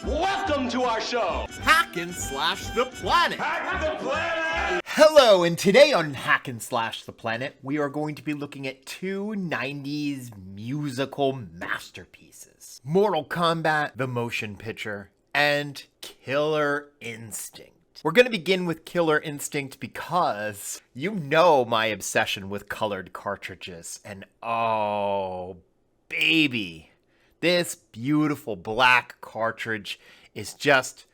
Welcome to our show! Hack and Slash the Planet! Hack the Planet! Hello, and today on Hack and Slash the Planet, we are going to be looking at two 90s musical masterpieces. Mortal Kombat, the motion picture, and Killer Instinct. We're going to begin with Killer Instinct because you know my obsession with colored cartridges, and oh, baby. This beautiful black cartridge is just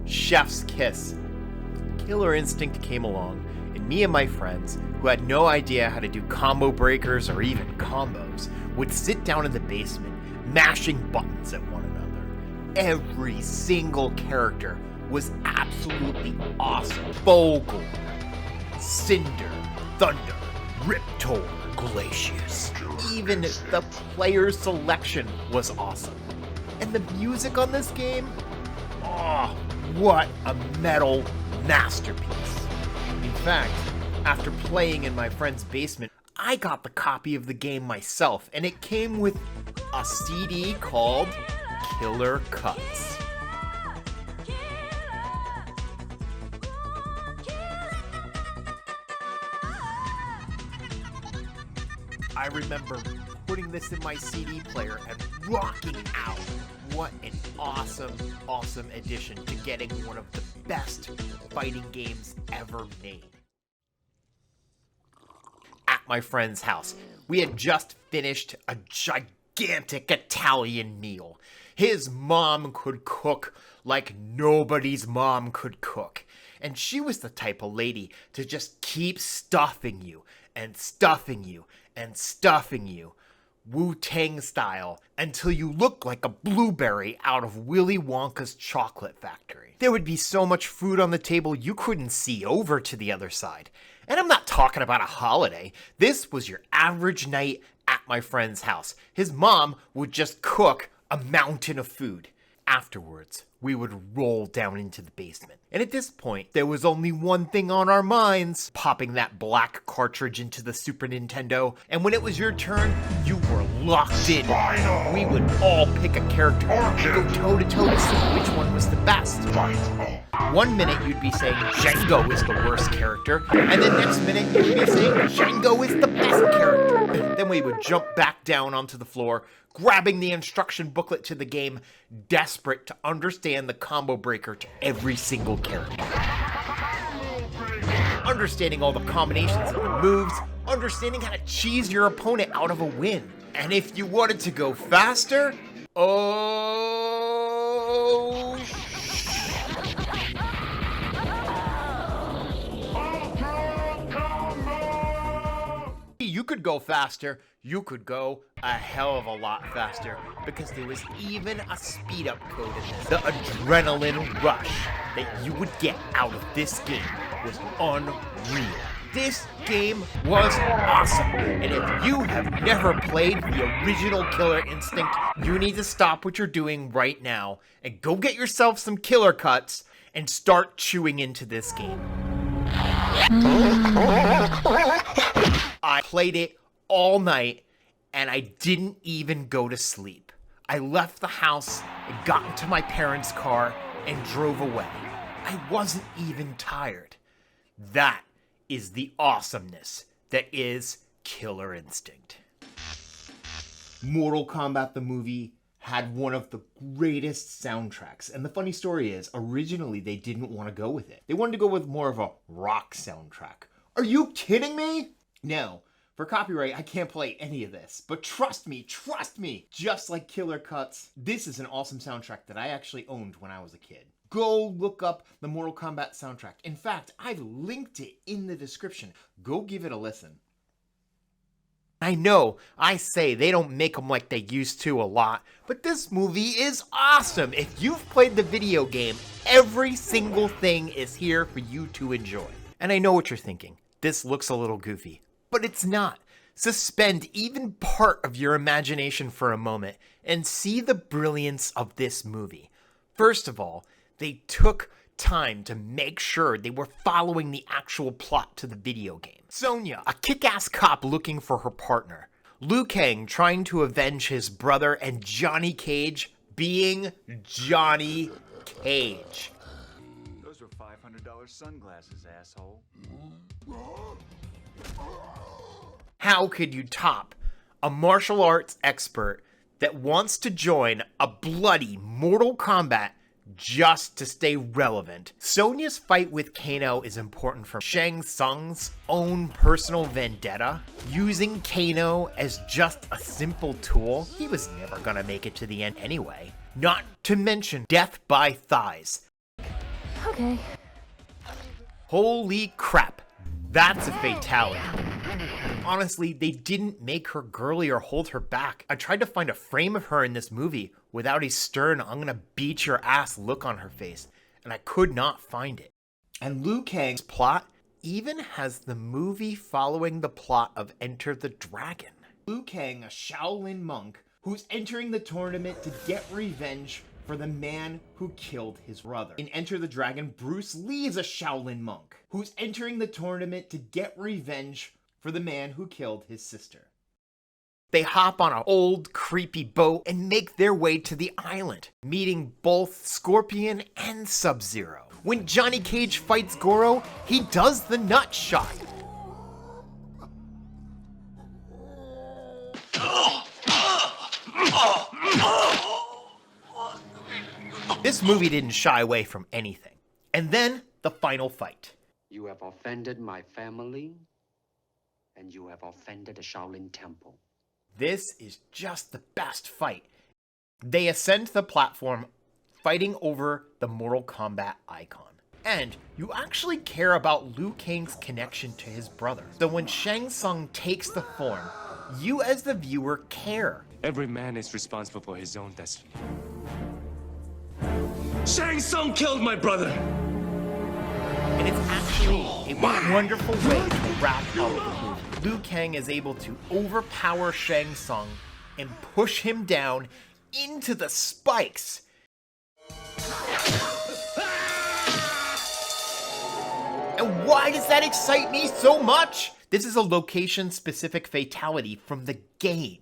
chef's kiss. Killer Instinct came along, and me and my friends, who had no idea how to do combo breakers or even combos, would sit down in the basement, mashing buttons at one another. Every single character was absolutely awesome. Vogel, Cinder, Thunder, Riptor, Glacius. Even the player selection was awesome. And the music on this game? Oh, what a metal masterpiece. In fact, after playing in my friend's basement, I got the copy of the game myself, and it came with a CD called Killer Cuts. I remember putting this in my CD player and rocking out. What an awesome, awesome addition to getting one of the best fighting games ever made. At my friend's house, we had just finished a gigantic Italian meal. His mom could cook like nobody's mom could cook. And she was the type of lady to just keep stuffing you and stuffing you and stuffing you, Wu-Tang style, until you look like a blueberry out of Willy Wonka's chocolate factory. There would be so much food on the table you couldn't see over to the other side. And I'm not talking about a holiday. This was your average night at my friend's house. His mom would just cook a mountain of food. Afterwards, we would roll down into the basement. And at this point, there was only one thing on our minds: popping that black cartridge into the Super Nintendo. And when it was your turn, you were locked in. We would all pick a character and go toe-to-toe to see which one was the best. One minute you'd be saying Django is the worst character, and the next minute you'd be saying Django is the best character. Then we would jump back down onto the floor, grabbing the instruction booklet to the game, desperate to understand the combo breaker to every single character. Understanding all the combinations of the moves, understanding how to cheese your opponent out of a win. And if you wanted to go faster, you could go faster, you could go a hell of a lot faster, because there was even a speed up code in this. The adrenaline rush that you would get out of this game was unreal. This game was awesome, and if you have never played the original Killer Instinct, you need to stop what you're doing right now and go get yourself some Killer Cuts and start chewing into this game. I played it all night, and I didn't even go to sleep. I left the house and got into my parents' car and drove away. I wasn't even tired. That is the awesomeness that is Killer Instinct. Mortal Kombat the movie had one of the greatest soundtracks. And the funny story is, originally they didn't want to go with it. They wanted to go with more of a rock soundtrack. Are you kidding me? No. For copyright, I can't play any of this. But trust me, just like Killer Cuts, this is an awesome soundtrack that I actually owned when I was a kid. Go look up the Mortal Kombat soundtrack. In fact, I've linked it in the description. Go give it a listen. I know, I say they don't make them like they used to a lot, but this movie is awesome. If you've played the video game, every single thing is here for you to enjoy. And I know what you're thinking. This looks a little goofy, but it's not. Suspend even part of your imagination for a moment and see the brilliance of this movie. First of all, they took time to make sure they were following the actual plot to the video game. Sonya, a kick-ass cop looking for her partner. Liu Kang trying to avenge his brother, and Johnny Cage being Johnny Cage. Those were $500 sunglasses, asshole. How could you top a martial arts expert that wants to join a bloody Mortal Kombat just to stay relevant? Sonya's fight with Kano is important for Shang Tsung's own personal vendetta. Using Kano as just a simple tool, he was never gonna make it to the end anyway. Not to mention death by thighs. Okay. Holy crap, that's a fatality. Honestly, they didn't make her girly or hold her back. I tried to find a frame of her in this movie without a stern "I'm gonna beat your ass" look on her face, and I could not find it. And Liu Kang's plot even has the movie following the plot of Enter the Dragon. Liu Kang, a Shaolin monk who's entering the tournament to get revenge for the man who killed his brother. In Enter the Dragon, Bruce Lee is a Shaolin monk who's entering the tournament to get revenge for the man who killed his sister. They hop on an old, creepy boat and make their way to the island, meeting both Scorpion and Sub-Zero. When Johnny Cage fights Goro, he does the nut shot. This movie didn't shy away from anything. And then, the final fight. You have offended my family, and you have offended the Shaolin Temple. This is just the best fight. They ascend the platform, fighting over the Mortal Kombat icon. And you actually care about Liu Kang's connection to his brother. So when Shang Tsung takes the form, you as the viewer care. Every man is responsible for his own destiny. Shang Tsung killed my brother! And it's actually a wonderful way to wrap up the movie. Liu Kang is able to overpower Shang Tsung and push him down into the spikes. And why does that excite me so much? This is a location-specific fatality from the game.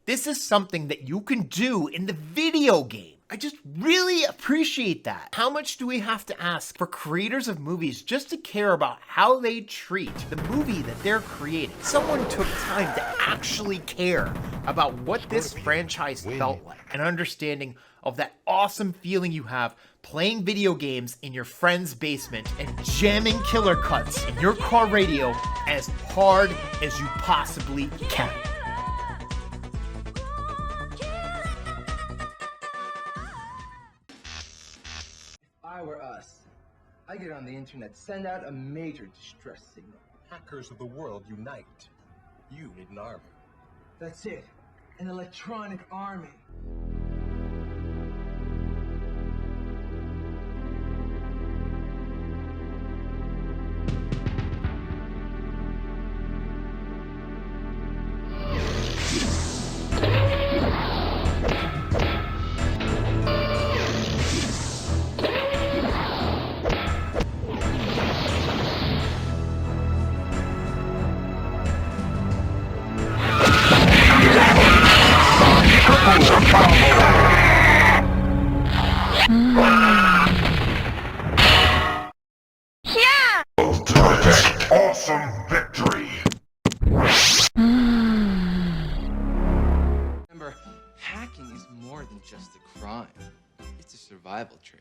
This is something that you can do in the video game. I just really appreciate that. How much do we have to ask for creators of movies just to care about how they treat the movie that they're creating? Someone took time to actually care about what this franchise felt like, an understanding of that awesome feeling you have playing video games in your friend's basement and jamming killer cuts in your car radio as hard as you possibly can. If I were us, I get on the internet, send out a major distress signal. Hackers of the world, unite. You need an army. That's it. An electronic army. Awesome victory! Remember, hacking is more than just a crime. It's a survival trait.